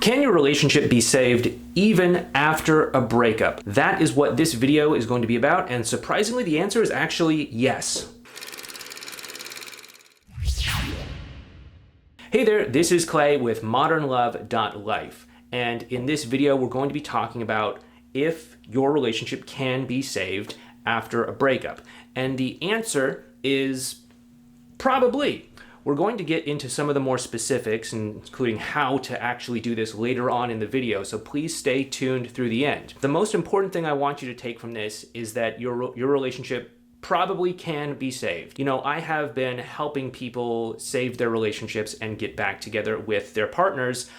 Can your relationship be saved even after a breakup? That is what this video is going to be about, and surprisingly, the answer is actually yes. Hey there, this is Clay with modernlove.life, and in this video, we're going to be talking about if your relationship can be saved after a breakup. And the answer is probably. We're going to get into some of the more specifics, including how to actually do this later on in the video, so please stay tuned through the end. The most important thing I want you to take from this is that your relationship probably can be saved. You know, I have been helping people save their relationships and get back together with their partners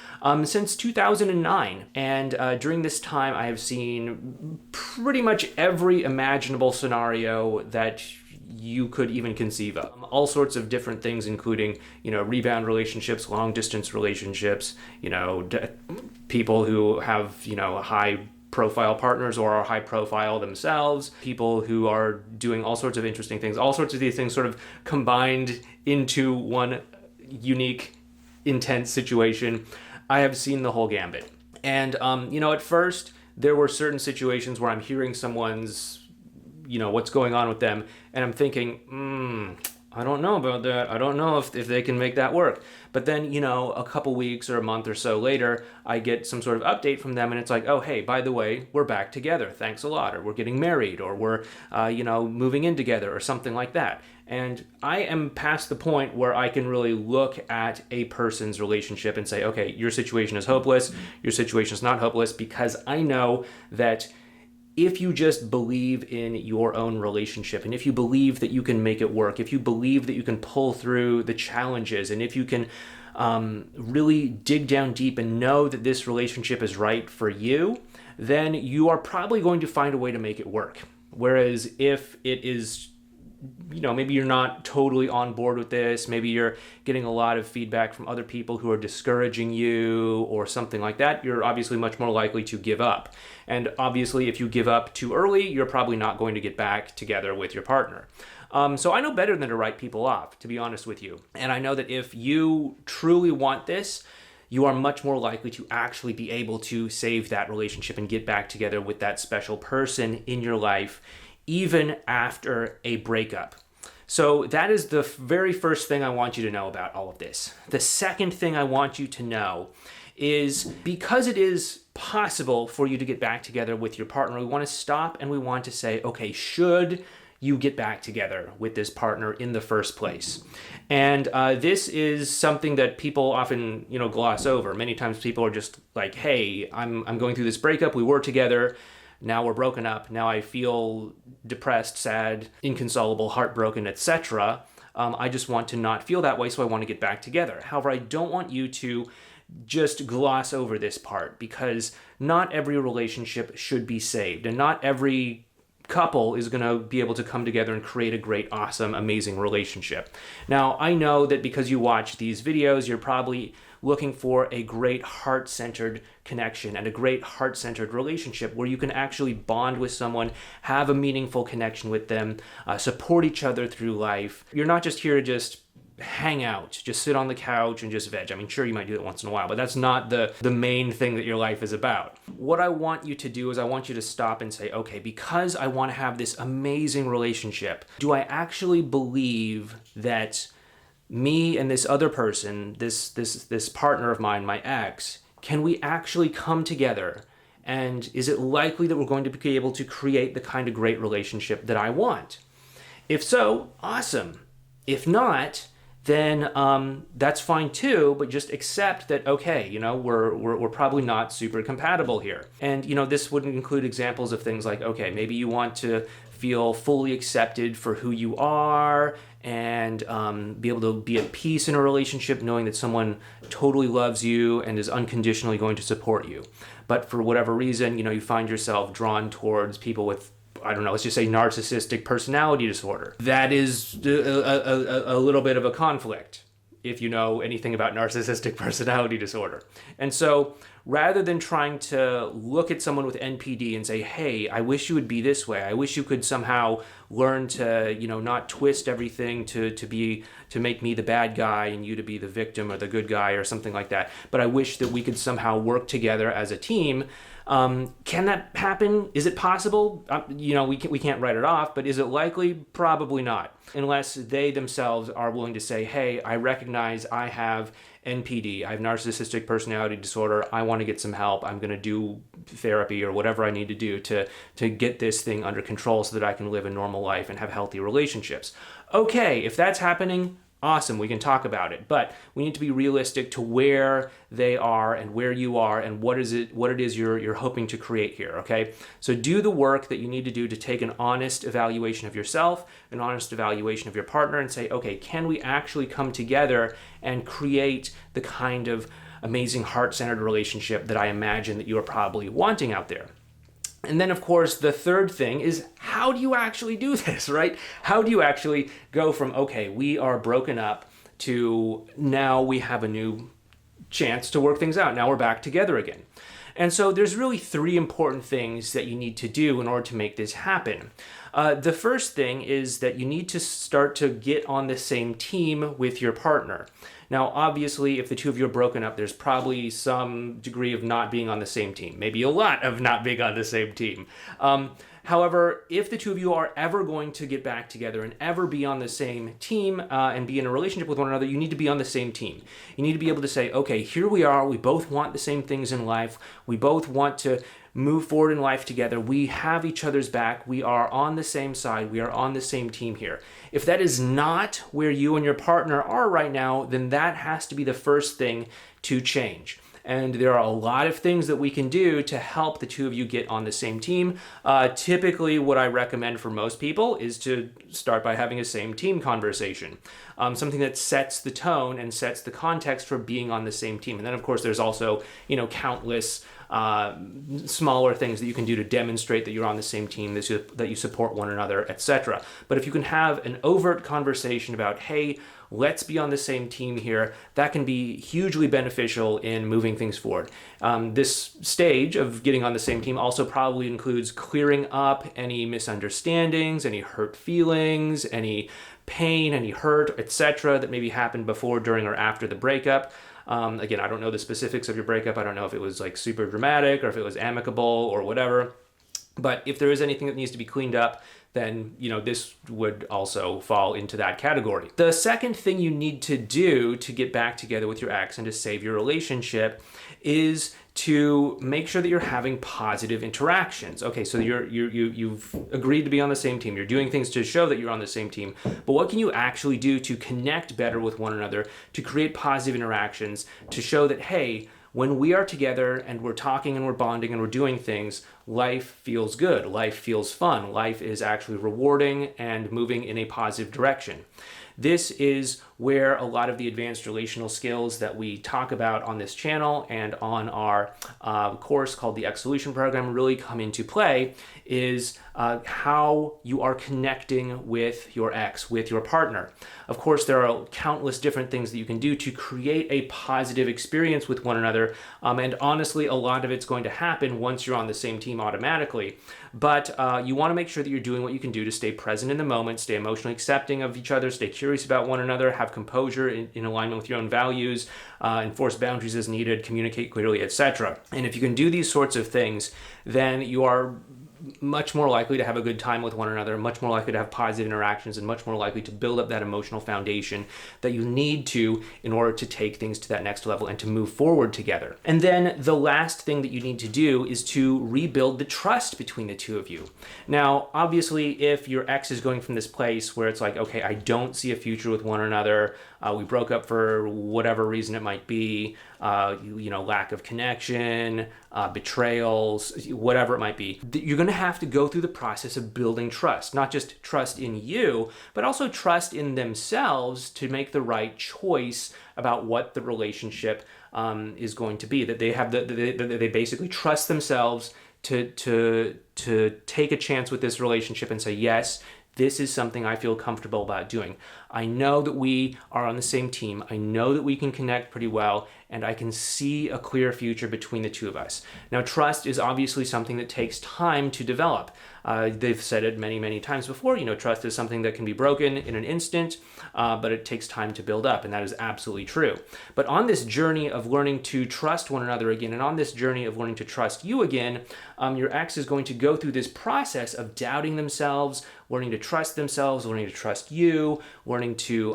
since 2009. And during this time, I have seen pretty much every imaginable scenario that you could even conceive of. All sorts of different things, including, rebound relationships, long distance relationships, people who have, high profile partners or are high profile themselves, people who are doing all sorts of interesting things, all sorts of these things sort of combined into one unique, intense situation. I have seen the whole gambit. And, at first there were certain situations where I'm hearing someone's what's going on with them, and I'm thinking, I don't know about that. I don't know if they can make that work. But then, a couple weeks or a month or so later, I get some sort of update from them, and it's like, oh, hey, by the way, we're back together. Thanks a lot. Or we're getting married, or we're, moving in together, or something like that. And I am past the point where I can really look at a person's relationship and say, okay, your situation is hopeless. Your situation is not hopeless, because I know that if you just believe in your own relationship, and if you believe that you can make it work, if you believe that you can pull through the challenges, and if you can really dig down deep and know that this relationship is right for you, then you are probably going to find a way to make it work. Whereas if it is, maybe you're not totally on board with this, maybe you're getting a lot of feedback from other people who are discouraging you or something like that, you're obviously much more likely to give up. And obviously, if you give up too early, you're probably not going to get back together with your partner. So I know better than to write people off, to be honest with you. And I know that if you truly want this, you are much more likely to actually be able to save that relationship and get back together with that special person in your life, even after a breakup. So that is the very first thing I want you to know about all of this. The second thing I want you to know is, because it is possible for you to get back together with your partner, we want to stop and we want to say, okay, should you get back together with this partner in the first place? And this is something that people often, gloss over. Many times people are just like, hey, I'm going through this breakup. We were together. Now we're broken up. Now I feel depressed, sad, inconsolable, heartbroken, etc. I just want to not feel that way, so I want to get back together. However, I don't want you to just gloss over this part, because not every relationship should be saved, and not every couple is going to be able to come together and create a great, awesome, amazing relationship. Now, I know that because you watch these videos, you're probably looking for a great heart-centered connection and a great heart-centered relationship where you can actually bond with someone, have a meaningful connection with them, support each other through life. You're not just here to just hang out, just sit on the couch and just veg. I mean, sure, you might do that once in a while, but that's not the main thing that your life is about. What I want you to do is I want you to stop and say, okay, because I want to have this amazing relationship, do I actually believe that me and this other person, this partner of mine, my ex, can we actually come together? And is it likely that we're going to be able to create the kind of great relationship that I want? If so, awesome. If not, then that's fine too, but just accept that, okay, we're probably not super compatible here. And, this would include examples of things like, okay, maybe you want to feel fully accepted for who you are and be able to be at peace in a relationship knowing that someone totally loves you and is unconditionally going to support you. But for whatever reason, you find yourself drawn towards people with, I don't know, let's just say narcissistic personality disorder. That is a little bit of a conflict, if you know anything about narcissistic personality disorder. And so rather than trying to look at someone with NPD and say, hey, I wish you would be this way. I wish you could somehow learn to, not twist everything to make me the bad guy and you to be the victim or the good guy or something like that. But I wish that we could somehow work together as a team. Can that happen? Is it possible? We can't write it off, but is it likely? Probably not, unless they themselves are willing to say, hey, I recognize I have NPD, I have narcissistic personality disorder, I want to get some help, I'm going to do therapy or whatever I need to do to get this thing under control so that I can live a normal life and have healthy relationships. Okay, if that's happening, awesome, we can talk about it, but we need to be realistic to where they are and where you are and what it is you're hoping to create here, okay? So do the work that you need to do to take an honest evaluation of yourself, an honest evaluation of your partner, and say, okay, can we actually come together and create the kind of amazing heart-centered relationship that I imagine that you are probably wanting out there? And then, of course, the third thing is, how do you actually do this, right? How do you actually go from, okay, we are broken up, to now we have a new chance to work things out. Now we're back together again. And so there's really three important things that you need to do in order to make this happen. The first thing is that you need to start to get on the same team with your partner. Now, obviously, if the two of you are broken up, there's probably some degree of not being on the same team, maybe a lot of not being on the same team. However, if the two of you are ever going to get back together and ever be on the same team and be in a relationship with one another, you need to be on the same team. You need to be able to say, okay, here we are. We both want the same things in life. We both want to move forward in life together. We have each other's back. We are on the same side. We are on the same team here. If that is not where you and your partner are right now, then that has to be the first thing to change. And there are a lot of things that we can do to help the two of you get on the same team. Typically, what I recommend for most people is to start by having a same team conversation. Something that sets the tone and sets the context for being on the same team. And then, of course, there's also, countless smaller things that you can do to demonstrate that you're on the same team, that you support one another, etc. But if you can have an overt conversation about, hey, let's be on the same team here, that can be hugely beneficial in moving things forward. This stage of getting on the same team also probably includes clearing up any misunderstandings, any hurt feelings, any pain, any hurt, etc. that maybe happened before, during, or after the breakup. Again, I don't know the specifics of your breakup. I don't know if it was like super dramatic or if it was amicable or whatever. But if there is anything that needs to be cleaned up, then, this would also fall into that category. The second thing you need to do to get back together with your ex and to save your relationship is to make sure that you're having positive interactions. Okay, so you've agreed to be on the same team. You're doing things to show that you're on the same team. But what can you actually do to connect better with one another, to create positive interactions, to show that, hey, when we are together and we're talking and we're bonding and we're doing things, life feels good, life feels fun, life is actually rewarding and moving in a positive direction. This is where a lot of the advanced relational skills that we talk about on this channel and on our course called the X Solution Program really come into play, is how you are connecting with your ex, with your partner. Of course, there are countless different things that you can do to create a positive experience with one another, and honestly, a lot of it's going to happen once you're on the same team automatically. But you want to make sure that you're doing what you can do to stay present in the moment, stay emotionally accepting of each other, stay curious about one another, have composure in alignment with your own values, enforce boundaries as needed, communicate clearly, etc. And if you can do these sorts of things, then you are much more likely to have a good time with one another, much more likely to have positive interactions, and much more likely to build up that emotional foundation that you need to in order to take things to that next level and to move forward together. And then the last thing that you need to do is to rebuild the trust between the two of you. Now, obviously, if your ex is going from this place where it's like, okay, I don't see a future with one another, we broke up for whatever reason it might be, lack of connection, betrayals, whatever it might be, you're going to have to go through the process of building trust, not just trust in you, but also trust in themselves to make the right choice about what the relationship is going to be. That they have they basically trust themselves to take a chance with this relationship and say, yes, this is something I feel comfortable about doing. I know that we are on the same team. I know that we can connect pretty well, and I can see a clear future between the two of us. Now, trust is obviously something that takes time to develop. They've said it many, many times before, trust is something that can be broken in an instant, but it takes time to build up, and that is absolutely true. But on this journey of learning to trust one another again, and on this journey of learning to trust you again, your ex is going to go through this process of doubting themselves, learning to trust themselves, learning to trust you, learning to,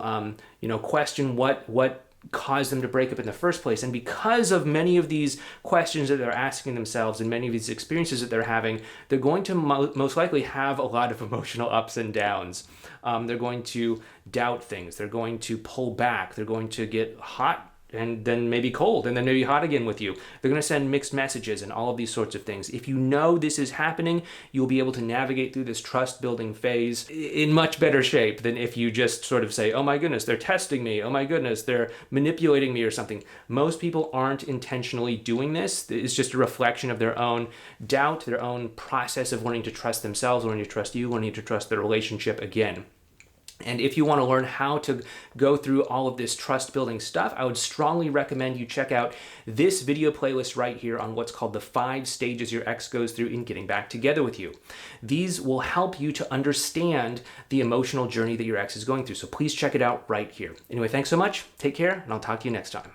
question what caused them to break up in the first place. And because of many of these questions that they're asking themselves and many of these experiences that they're having, they're going to most likely have a lot of emotional ups and downs. They're going to doubt things. They're going to pull back. They're going to get hot and then maybe cold and then maybe hot again with you. They're going to send mixed messages and all of these sorts of things. If you know this is happening, you'll be able to navigate through this trust building phase in much better shape than if you just sort of say, oh my goodness, they're testing me. Oh my goodness, they're manipulating me or something. Most people aren't intentionally doing this. It's just a reflection of their own doubt, their own process of learning to trust themselves, learning to trust you, learning to trust the relationship again. And if you want to learn how to go through all of this trust building stuff, I would strongly recommend you check out this video playlist right here on what's called the 5 stages your ex goes through in getting back together with you. These will help you to understand the emotional journey that your ex is going through. So please check it out right here. Anyway, thanks so much. Take care, and I'll talk to you next time.